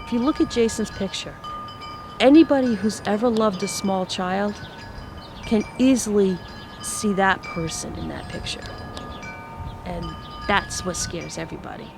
If you look at Jason's picture, anybody who's ever loved a small child can easily see that person in that picture. And that's what scares everybody.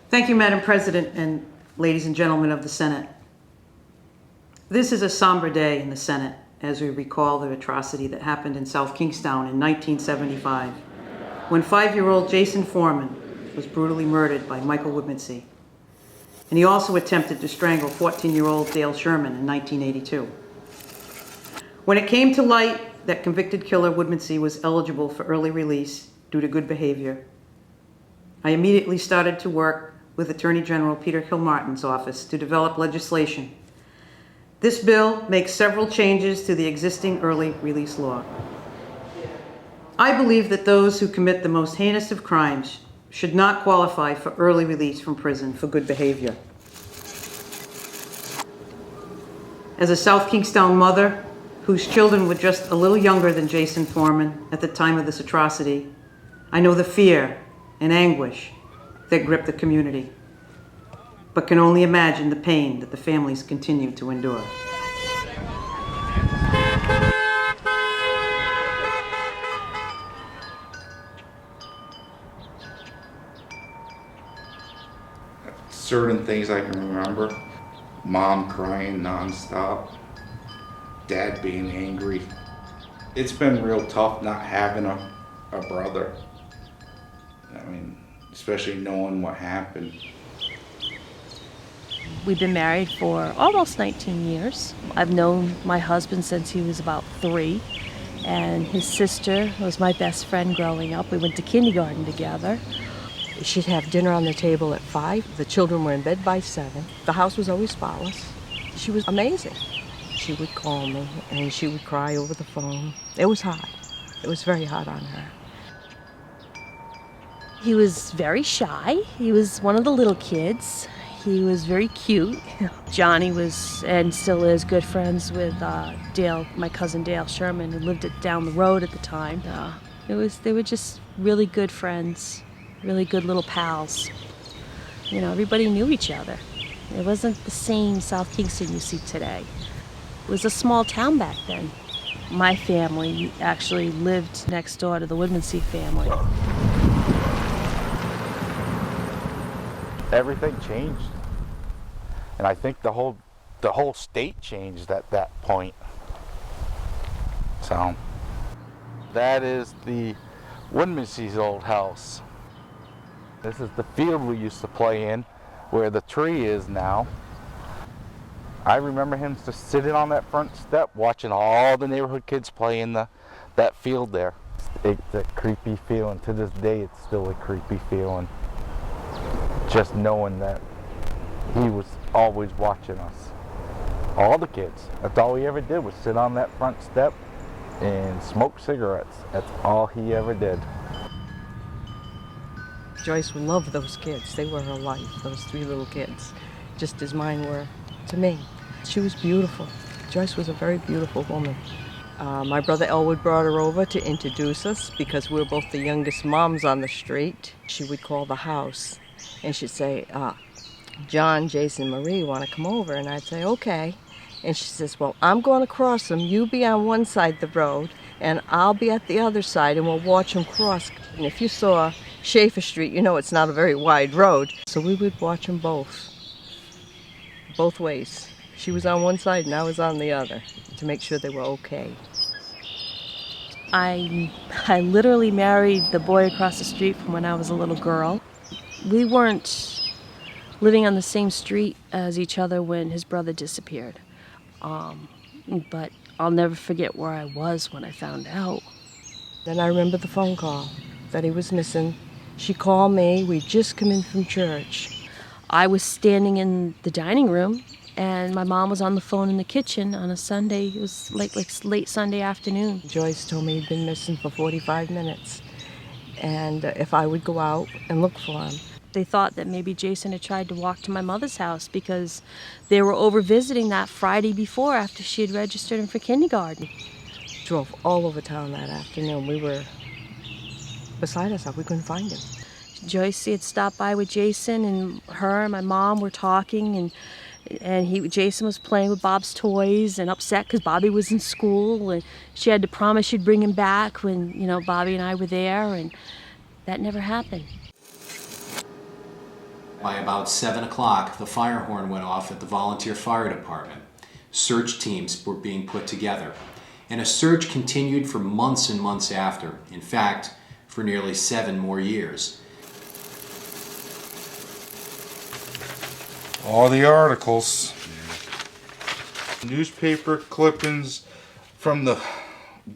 Thank you, Madam President and ladies and gentlemen of the Senate. This is a somber day in the Senate as we recall the atrocity that happened in South Kingstown in 1975, when 5-year-old Jason Foreman was brutally murdered by Michael Woodmansee. And he also attempted to strangle 14-year-old Dale Sherman in 1982. When it came to light that convicted killer Woodmansee was eligible for early release due to good behavior, I immediately started to work with Attorney General Peter Kilmartin's office to develop legislation. This bill makes several changes to the existing early release law. I believe that those who commit the most heinous of crimes should not qualify for early release from prison for good behavior. As a South Kingstown mother whose children were just a little younger than Jason Foreman at the time of this atrocity, I know the fear and anguish that gripped the community, but can only imagine the pain that the families continue to endure. Certain things I can remember: Mom crying nonstop, Dad being angry. It's been real tough not having a brother. I mean, especially knowing what happened. We've been married for almost 19 years. I've known my husband since he was about 3, and his sister was my best friend growing up. We went to kindergarten together. She'd have dinner on the table at 5. The children were in bed by 7. The house was always spotless. She was amazing. She would call me, and she would cry over the phone. It was hard. It was very hard on her. He was very shy. He was one of the little kids. He was very cute. Johnny was, and still is, good friends with Dale, my cousin Dale Sherman, who lived down the road at the time. They were just really good friends, really good little pals. You know, everybody knew each other. It wasn't the same South Kingston you see today. It was a small town back then. My family actually lived next door to the Woodmansee family. Everything changed, and I think the whole state changed at that point. So that is the Woodmansee's old house. This is the field we used to play in, where the tree is now. I remember him just sitting on that front step watching all the neighborhood kids play in that field there. It's a creepy feeling. To this day, it's still a creepy feeling. Just knowing that he was always watching us. All the kids. That's all he ever did was sit on that front step and smoke cigarettes. That's all he ever did. Joyce loved those kids. They were her life, those 3 little kids, just as mine were to me. She was beautiful. Joyce was a very beautiful woman. My brother Elwood brought her over to introduce us because we were both the youngest moms on the street. She would call the house and she'd say, John, Jason, Marie want to come over? And I'd say, okay. And she says, well, I'm going to cross them. You be on one side of the road and I'll be at the other side and we'll watch them cross. And if you saw Schaefer Street, you know it's not a very wide road. So we would watch them both ways. She was on one side and I was on the other to make sure they were okay. I literally married the boy across the street from when I was a little girl. We weren't living on the same street as each other when his brother disappeared. But I'll never forget where I was when I found out. Then I remember the phone call that he was missing. She called me. We'd just come in from church. I was standing in the dining room, and my mom was on the phone in the kitchen on a Sunday. It was like late Sunday afternoon. Joyce told me he'd been missing for 45 minutes, and if I would go out and look for him. They thought that maybe Jason had tried to walk to my mother's house because they were over visiting that Friday before after she had registered him for kindergarten. Drove all over town that afternoon. We were beside ourselves. We couldn't find him. Joyce had stopped by with Jason, and her and my mom were talking, and Jason was playing with Bob's toys and upset because Bobby was in school, and she had to promise she'd bring him back when, you know, Bobby and I were there, and that never happened. By about 7 o'clock, the fire horn went off at the volunteer fire department. Search teams were being put together, and a search continued for months and months after. In fact, for nearly 7 more years. All the articles, newspaper clippings from the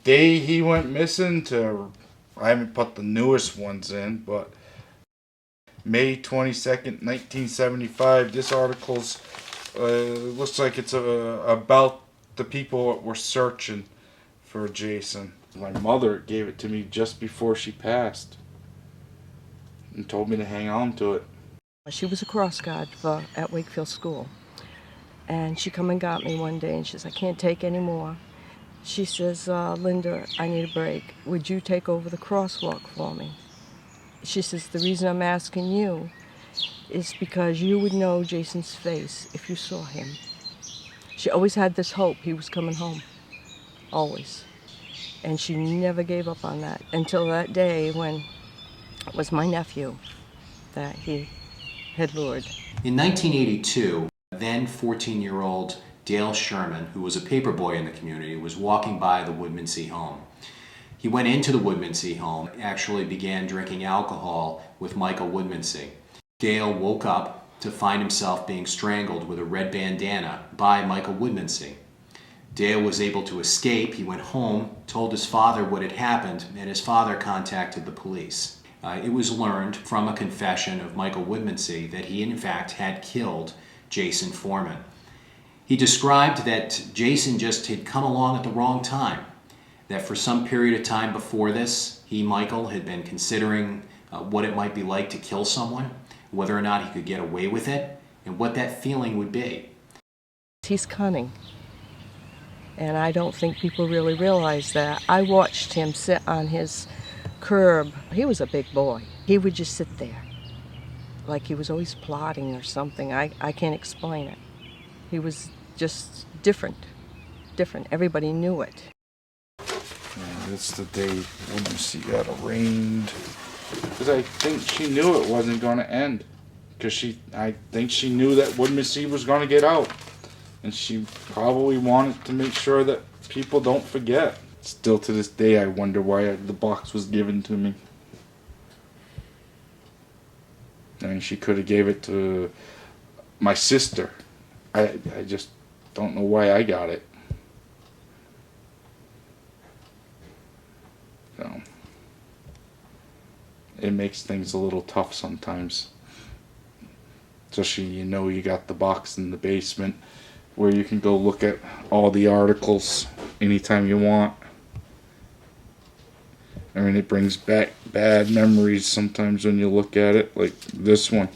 day he went missing to, I haven't put the newest ones in, but May 22nd, 1975, this article's, looks like it's about the people that were searching for Jason. My mother gave it to me just before she passed and told me to hang on to it. She was a cross guard at Wakefield School. And she come and got me one day and she says, I can't take any more. She says, Linda, I need a break. Would you take over the crosswalk for me? She says, the reason I'm asking you is because you would know Jason's face if you saw him. She always had this hope he was coming home, always. And she never gave up on that until that day when it was my nephew that he had lured. In 1982, then 14-year-old Dale Sherman, who was a paper boy in the community, was walking by the Woodmansee home. He went into the Woodmansee home, actually began drinking alcohol with Michael Woodmansee. Dale woke up to find himself being strangled with a red bandana by Michael Woodmansee. Dale was able to escape. He went home, told his father what had happened, and his father contacted the police. It was learned from a confession of Michael Woodmansee that he in fact had killed Jason Foreman. He described that Jason just had come along at the wrong time, that for some period of time before this, Michael, had been considering what it might be like to kill someone, whether or not he could get away with it, and what that feeling would be. He's cunning, and I don't think people really realize that. I watched him sit on his curb. He was a big boy. He would just sit there, like he was always plotting or something. I can't explain it. He was just different. Everybody knew it. And it's the day Woodmansee got arraigned. Because I think she knew it wasn't going to end. Because I think she knew that Woodmansee was going to get out. And she probably wanted to make sure that people don't forget. Still to this day, I wonder why the box was given to me. I mean, she could have gave it to my sister. I just don't know why I got it. So, it makes things a little tough sometimes. Especially, you know, you got the box in the basement where you can go look at all the articles anytime you want. I mean, it brings back bad memories sometimes when you look at it, like this one.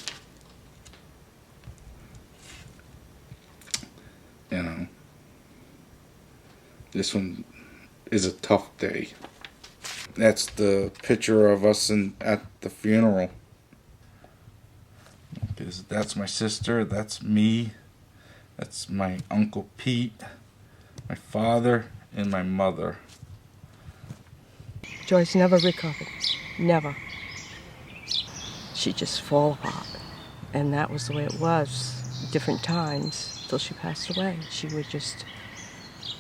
You know, this one is a tough day. That's the picture of us at the funeral. Because that's my sister, that's me, that's my Uncle Pete, my father, and my mother. Joyce never recovered. Never. She'd just fall apart. And that was the way it was. Different times till she passed away. She'd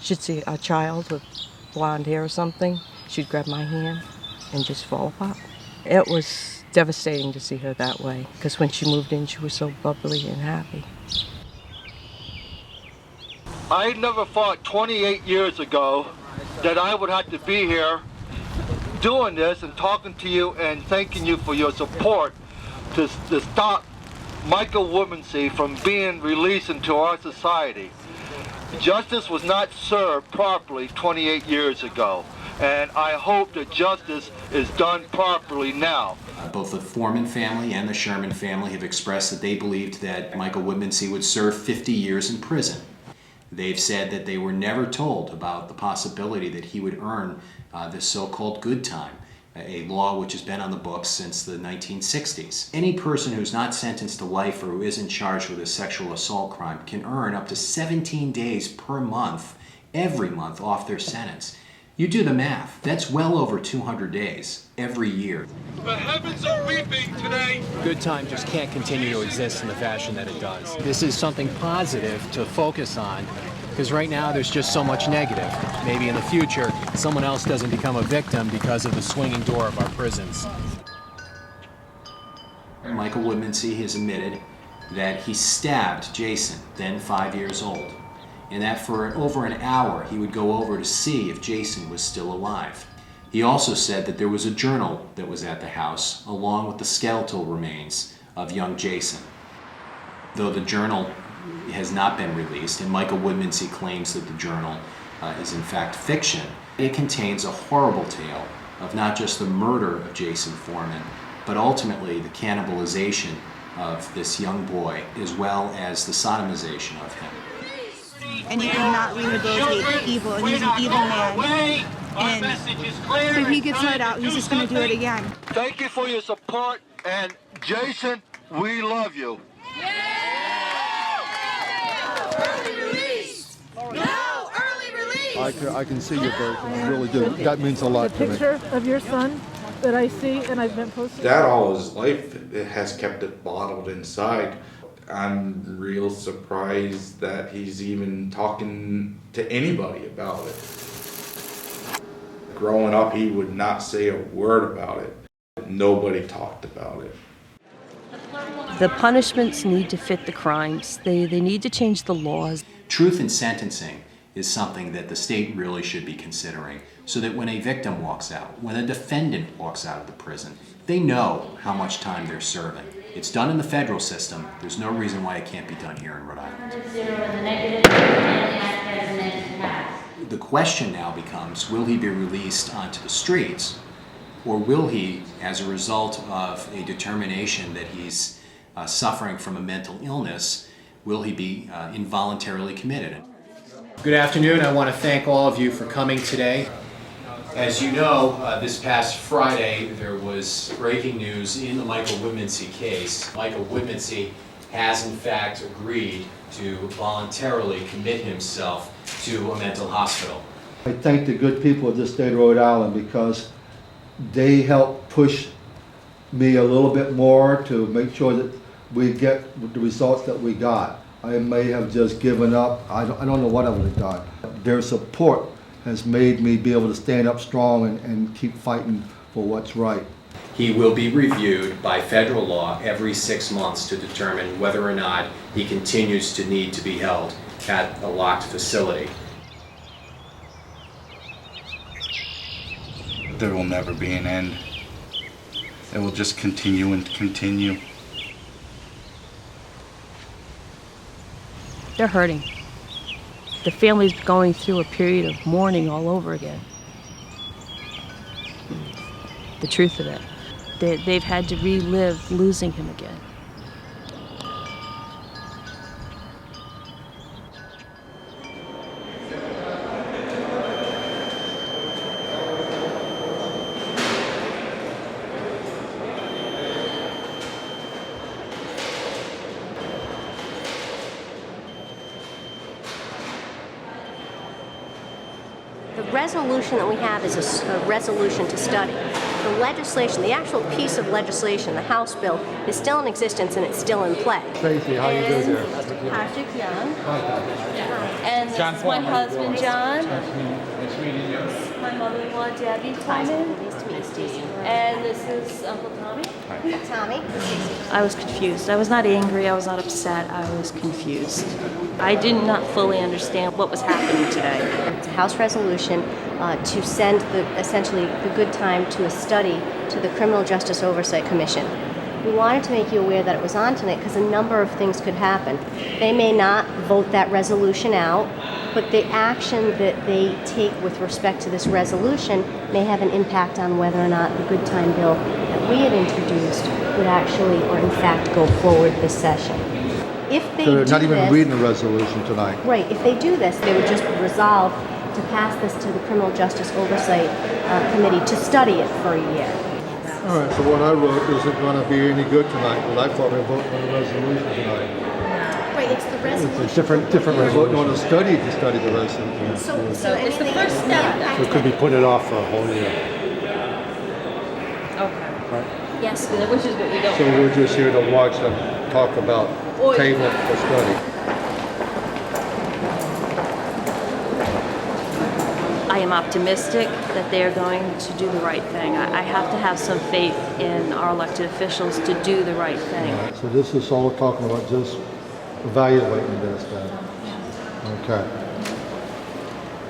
see a child with blonde hair or something. She'd grab my hand and just fall apart. It was devastating to see her that way, because when she moved in, she was so bubbly and happy. I never thought 28 years ago that I would have to be here doing this and talking to you and thanking you for your support to stop Michael Woodmansee from being released into our society. Justice was not served properly 28 years ago. and I hope that justice is done properly now. Both the Foreman family and the Sherman family have expressed that they believed that Michael Woodmansee would serve 50 years in prison. They've said that they were never told about the possibility that he would earn this so-called good time, a law which has been on the books since the 1960s. Any person who's not sentenced to life or who isn't charged with a sexual assault crime can earn up to 17 days per month, every month, off their sentence. You do the math. That's well over 200 days every year. The heavens are weeping today. Good time just can't continue to exist in the fashion that it does. This is something positive to focus on, because right now there's just so much negative. Maybe in the future, someone else doesn't become a victim because of the swinging door of our prisons. Michael Woodmansee has admitted that he stabbed Jason, then 5 years old, and that for over an hour he would go over to see if Jason was still alive. He also said that there was a journal that was at the house, along with the skeletal remains of young Jason. Though the journal has not been released, and Michael Woodmansee claims that the journal is in fact fiction, it contains a horrible tale of not just the murder of Jason Foreman, but ultimately the cannibalization of this young boy, as well as the sodomization of him. And he cannot rehabilitate evil, and he's an evil man. And if he gets let out, he's just going to do it again. Thank you for your support, and Jason, we love you. I can see your version. I really do. That means a lot to me. The picture of your son that I see, and I've been posting. Dad all his life has kept it bottled inside. I'm real surprised that he's even talking to anybody about it. Growing up, he would not say a word about it. Nobody talked about it. The punishments need to fit the crimes. They need to change the laws. Truth in sentencing is something that the state really should be considering, so that when a victim walks out, when a defendant walks out of the prison, they know how much time they're serving. It's done in the federal system. There's no reason why it can't be done here in Rhode Island. The question now becomes, will he be released onto the streets, or will he, as a result of a determination that he's suffering from a mental illness, will he be involuntarily committed? Good afternoon. I want to thank all of you for coming today. As you know, this past Friday there was breaking news in the Michael Woodmansee case. Michael Woodmansee has in fact agreed to voluntarily commit himself to a mental hospital. I thank the good people of this state of Rhode Island because they helped push me a little bit more to make sure that we get the results that we got. I may have just given up. I don't know what I would have done. Their support has made me be able to stand up strong and keep fighting for what's right. He will be reviewed by federal law every 6 months to determine whether or not he continues to need to be held at a locked facility. There will never be an end. It will just continue and continue. They're hurting. The family's going through a period of mourning all over again. The truth of it. They've had to relive losing him again. The resolution that we have is a resolution to study. The legislation, the actual piece of legislation, the House bill, is still in existence and it's still in play. Tracy, how you doing there? Patrick Young. And this is my husband, John. My mother-in-law, Debbie Foreman. Nice to meet you, Stacey. And this is Uncle Tommy. Tommy. I was confused. I was not angry. I was not upset. I was confused. I did not fully understand what was happening today. It's a House resolution to send essentially the good time to a study to the Criminal Justice Oversight Commission. We wanted to make you aware that it was on tonight because a number of things could happen. They may not vote that resolution out, But the action that they take with respect to this resolution may have an impact on whether or not the good time bill that we had introduced would actually, or in fact, go forward this session. If they So they're do not even this, reading the resolution tonight. right, if they do this, they would just resolve to pass this to the Criminal Justice Oversight Committee to study it for a year. All right, so what I wrote isn't going to be any good tonight, but I thought we were voting on the resolution tonight. Right, it's the resolution. It's different We're voting on a study to study the resolution. So it's the first step. So it could be put it off for a whole year. Okay. Yes. Which is what we don't. So we're just here to watch them talk about table for study. I am optimistic that they're going to do the right thing. I have to have some faith in our elected officials to do the right thing. All right, so this is all we're talking about, just evaluating this then. Okay.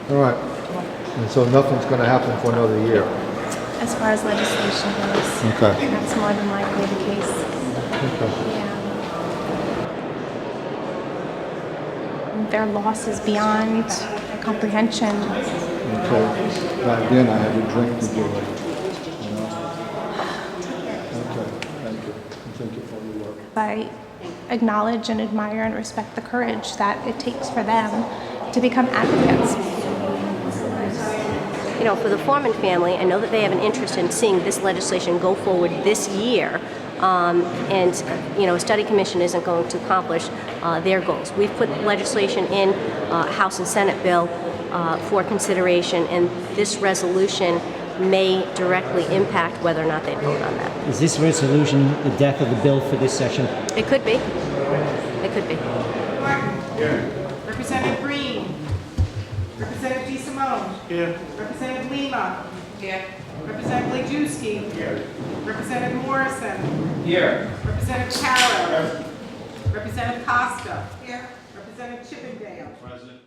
All right. And so nothing's going to happen for another year. As far as legislation goes. Okay. That's more than likely the case. Okay. Yeah. Their loss is beyond comprehension. Okay. Back then I had to drink to do it. You know? Okay. Thank you. Thank you for your work. I acknowledge and admire and respect the courage that it takes for them to become advocates. You know, for the Foreman family, I know that they have an interest in seeing this legislation go forward this year. You know, a study commission isn't going to accomplish their goals. We've put legislation in House and Senate bill for consideration, and this resolution may directly impact whether or not they vote on that. Is this resolution the death of the bill for this session? It could be. It could be. Here. Representative Green. Representative DeSimone. Here. Representative Lima. Here. Representative Lejewski. Here. Representative Morrison. Here. Representative Caro. Representative Costa. Here. Representative Chippendale. Present.